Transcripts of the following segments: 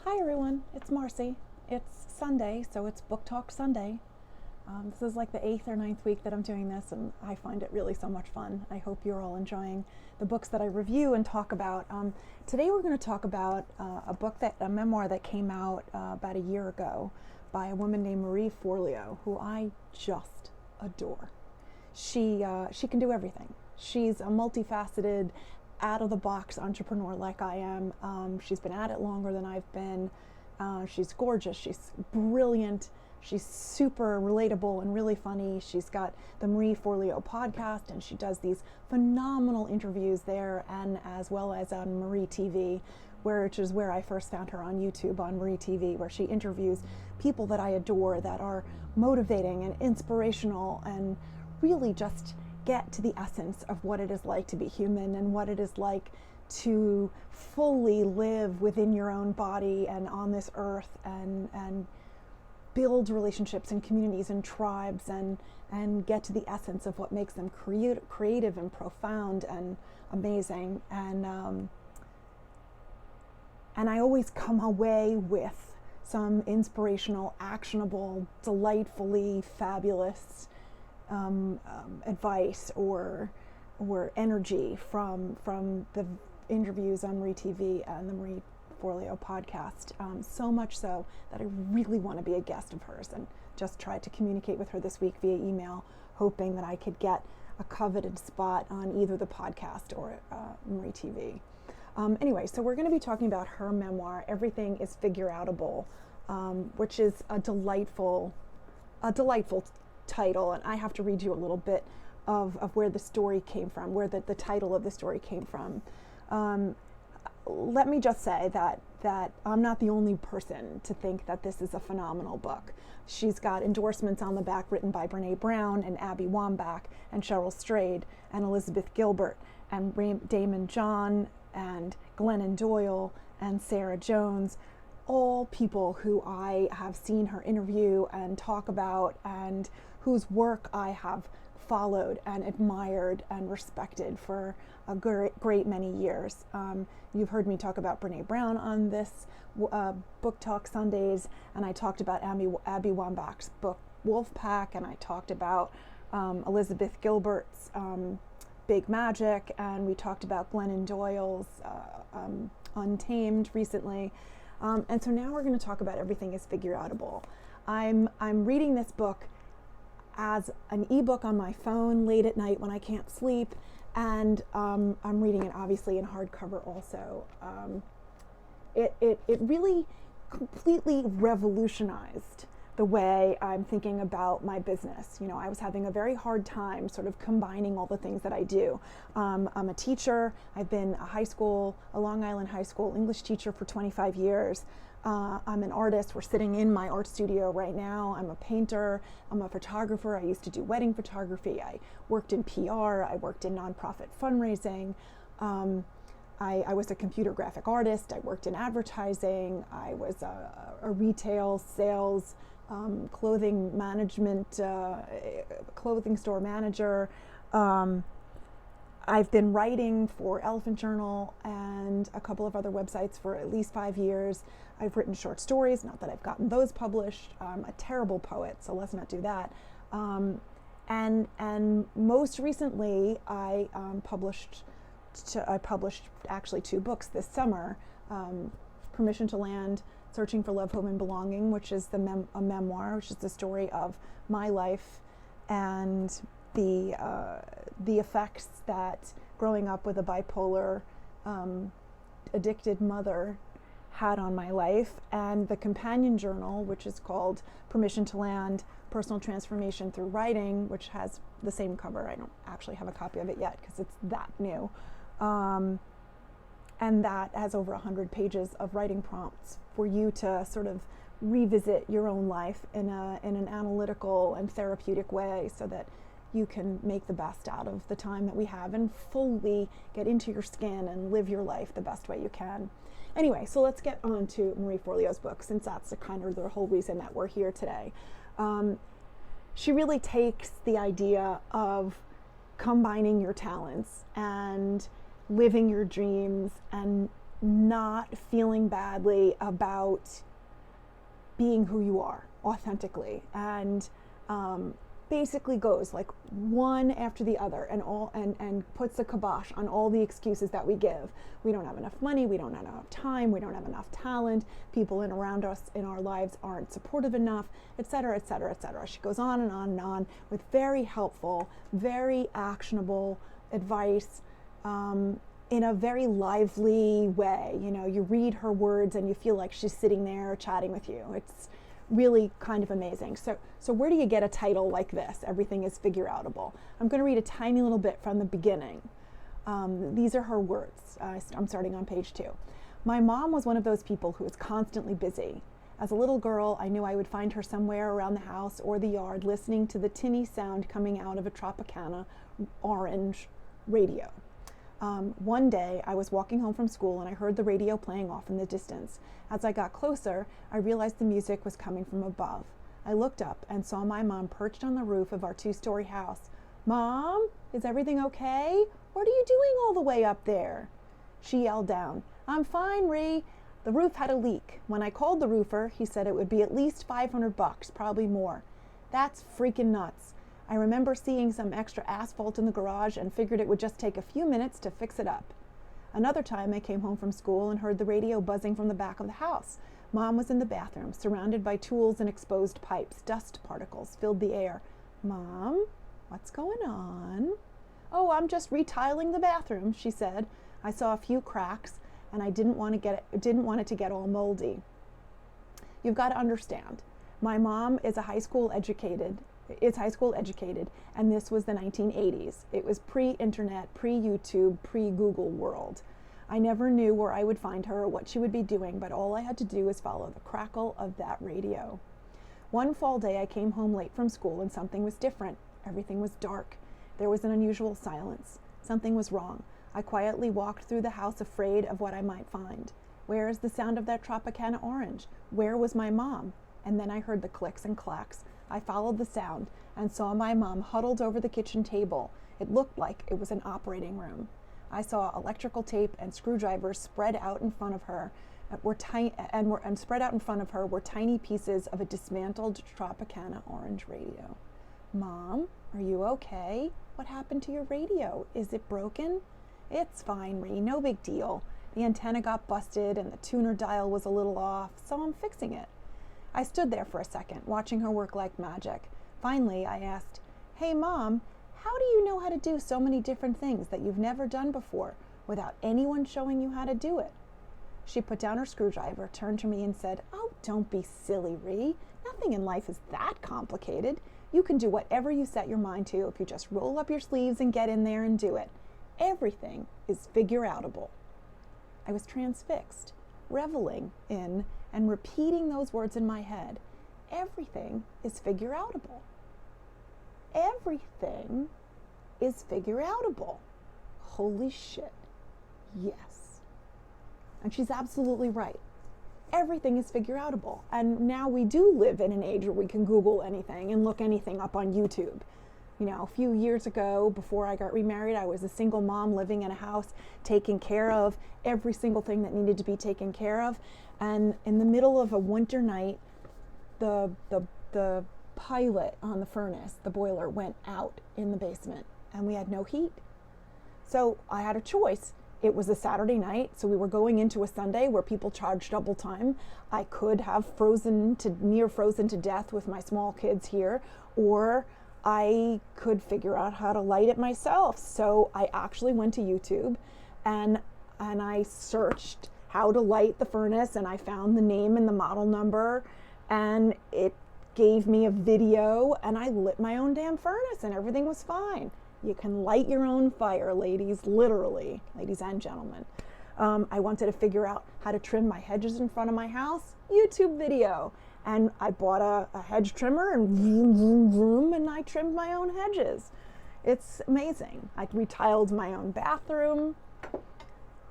Hi everyone, it's Marci. It's Sunday, so it's Book Talk Sunday. This is like the 8th or 9th week that I'm doing this, and I find it really so much fun. I hope you're all enjoying the books that I review and talk about. Today we're going to talk about a memoir that came out about a year ago by a woman named Marie Forleo, who I just adore. She can do everything. She's a multifaceted, out-of-the-box entrepreneur like I am. She's been at it longer than I've been. She's gorgeous. She's brilliant. She's super relatable and really funny. She's got the Marie Forleo Podcast, and she does these phenomenal interviews there, and as well as on MarieTV, which is where I first found her on YouTube, on MarieTV, where she interviews people that I adore, that are motivating and inspirational, and really just get to the essence of what it is like to be human and what it is like to fully live within your own body and on this earth, and build relationships and communities and tribes, and get to the essence of what makes them creative and profound and amazing. And I always come away with some inspirational, actionable, delightfully fabulous advice or energy from the interviews on MarieTV and the Marie Forleo Podcast, so much so that I really want to be a guest of hers, and just tried to communicate with her this week via email, hoping that I could get a coveted spot on either the podcast or MarieTV. Anyway, so we're going to be talking about her memoir, Everything is Figureoutable, which is a delightful title, and I have to read you a little bit of where the story came from, where the title of the story came from. Let me just say that I'm not the only person to think that this is a phenomenal book. She's got endorsements on the back written by Brene Brown and Abby Wambach and Cheryl Strayed and Elizabeth Gilbert and Damon John and Glennon Doyle and Sarah Jones, all people who I have seen her interview and talk about, and whose work I have followed and admired and respected for a great many years. You've heard me talk about Brene Brown on this Book Talk Sundays, and I talked about Abby Wambach's book Wolfpack, and I talked about Elizabeth Gilbert's Big Magic, and we talked about Glennon Doyle's Untamed recently. And so now we're going to talk about Everything is Figureoutable. I'm reading this book as an ebook on my phone late at night when I can't sleep, and I'm reading it obviously in hardcover also. It really completely revolutionized the way I'm thinking about my business. You know, I was having a very hard time sort of combining all the things that I do. I'm a teacher. I've been a Long Island high school English teacher for 25 years. I'm an artist. We're sitting in my art studio right now. I'm a painter. I'm a photographer. I used to do wedding photography. I worked in PR. I worked in nonprofit fundraising. I was a computer graphic artist. I worked in advertising. I was a retail sales, clothing management, clothing store manager. I've been writing for Elephant Journal and a couple of other websites for at least 5 years. I've written short stories, not that I've gotten those published. I'm a terrible poet, so let's not do that. And most recently, I published actually 2 books this summer. Permission to Land, Searching for Love, Home, and Belonging, which is a memoir, which is the story of my life and the effects that growing up with a bipolar, addicted mother had on my life, and the companion journal, which is called Permission to Land, Personal Transformation Through Writing, which has the same cover. I don't actually have a copy of it yet because it's that new. And that has over 100 pages of writing prompts for you to sort of revisit your own life in an analytical and therapeutic way, so that you can make the best out of the time that we have and fully get into your skin and live your life the best way you can. Anyway, so let's get on to Marie Forleo's book, since that's the whole reason that we're here today. She really takes the idea of combining your talents and living your dreams and not feeling badly about being who you are authentically, and basically goes like one after the other, and puts a kibosh on all the excuses that we give. We don't have enough money, we don't have enough time, we don't have enough talent, people around us in our lives aren't supportive enough, etc., etc., etc. She goes on and on and on with very helpful, very actionable advice, in a very lively way. You know, you read her words and you feel like she's sitting there chatting with you. It's really kind of amazing. So where do you get a title like this, Everything is Figureoutable? I'm going to read a tiny little bit from the beginning. These are her words. I'm starting on page 2. My mom was one of those people who was constantly busy. As a little girl, I knew I would find her somewhere around the house or the yard listening to the tinny sound coming out of a Tropicana orange radio. One day, I was walking home from school and I heard the radio playing off in the distance. As I got closer, I realized the music was coming from above. I looked up and saw my mom perched on the roof of our 2-story house. "Mom, is everything okay? What are you doing all the way up there?" She yelled down, "I'm fine, Ree. The roof had a leak. When I called the roofer, he said it would be at least $500, probably more. That's freaking nuts. I remember seeing some extra asphalt in the garage and figured it would just take a few minutes to fix it up. Another time I came home from school and heard the radio buzzing from the back of the house. Mom was in the bathroom, surrounded by tools and exposed pipes. Dust particles filled the air. Mom, what's going on? Oh, I'm just retiling the bathroom, she said. I saw a few cracks and I didn't want it to get all moldy. You've got to understand, my mom is high school educated, and this was the 1980s. It was pre-internet, pre-YouTube, pre-Google world. I never knew where I would find her or what she would be doing, but all I had to do was follow the crackle of that radio. One fall day, I came home late from school and something was different. Everything was dark. There was an unusual silence. Something was wrong. I quietly walked through the house afraid of what I might find. Where is the sound of that Tropicana orange? Where was my mom? And then I heard the clicks and clacks. I followed the sound and saw my mom huddled over the kitchen table. It looked like it was an operating room. I saw electrical tape and screwdrivers spread out in front of her. Spread out in front of her were tiny pieces of a dismantled Tropicana orange radio. Mom, are you okay? What happened to your radio? Is it broken? It's fine, Ree, no big deal. The antenna got busted and the tuner dial was a little off, so I'm fixing it. I stood there for a second, watching her work like magic. Finally, I asked, Hey, Mom, how do you know how to do so many different things that you've never done before without anyone showing you how to do it? She put down her screwdriver, turned to me and said, Oh, don't be silly, Ree. Nothing in life is that complicated. You can do whatever you set your mind to if you just roll up your sleeves and get in there and do it. Everything is figureoutable. I was transfixed, reveling in and repeating those words in my head. Everything is figureoutable. Everything is figureoutable. Holy shit. Yes. And she's absolutely right. Everything is figureoutable. And now we do live in an age where we can Google anything and look anything up on YouTube. You know, a few years ago, before I got remarried, I was a single mom living in a house, taking care of every single thing that needed to be taken care of. And in the middle of a winter night, the pilot on the furnace, the boiler, went out in the basement and we had no heat. So I had a choice. It was a Saturday night, so we were going into a Sunday where people charge double time. I could have near frozen to death with my small kids here, or I could figure out how to light it myself. So I actually went to YouTube and I searched how to light the furnace, and I found the name and the model number, and it gave me a video, and I lit my own damn furnace and everything was fine. You can light your own fire, ladies, literally, ladies and gentlemen. I wanted to figure out how to trim my hedges in front of my house. YouTube video. And I bought a hedge trimmer and vroom, vroom, vroom, and I trimmed my own hedges. It's amazing. I retiled my own bathroom.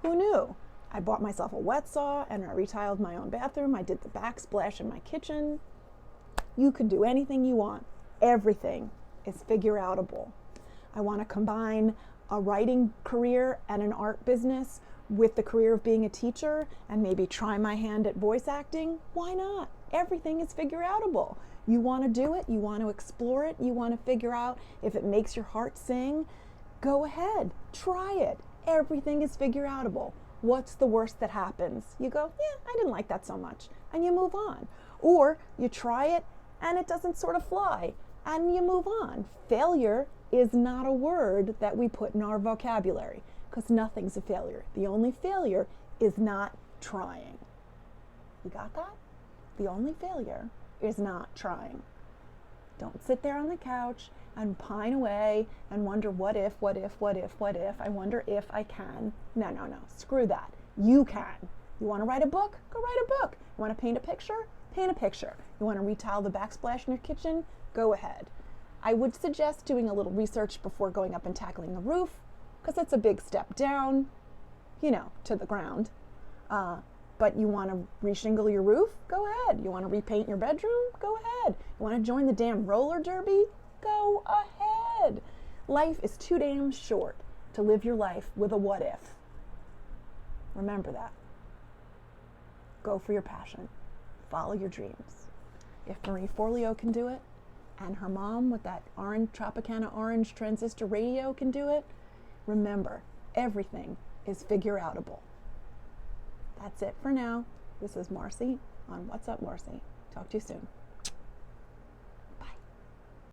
Who knew? I bought myself a wet saw and I retiled my own bathroom. I did the backsplash in my kitchen. You can do anything you want. Everything is figureoutable. I want to combine a writing career and an art business, with the career of being a teacher and maybe try my hand at voice acting, why not? Everything is figureoutable. You want to do it, you want to explore it, you want to figure out if it makes your heart sing, go ahead, try it. Everything is figureoutable. What's the worst that happens? You go, yeah, I didn't like that so much, and you move on. Or you try it and it doesn't sort of fly, and you move on. Failure is not a word that we put in our vocabulary, because nothing's a failure. The only failure is not trying. You got that? The only failure is not trying. Don't sit there on the couch and pine away and wonder what if, I wonder if I can. No, screw that. You can. You want to write a book? Go write a book. You want to paint a picture? Paint a picture. You want to retile the backsplash in your kitchen? Go ahead. I would suggest doing a little research before going up and tackling the roof, because it's a big step down, to the ground. But you want to reshingle your roof? Go ahead. You want to repaint your bedroom? Go ahead. You want to join the damn roller derby? Go ahead. Life is too damn short to live your life with a what if. Remember that. Go for your passion. Follow your dreams. If Marie Forleo can do it, and her mom with that orange Tropicana orange transistor radio can do it, remember, everything is figureoutable. That's it for now. This is Marci on What's Up, Marci. Talk to you soon.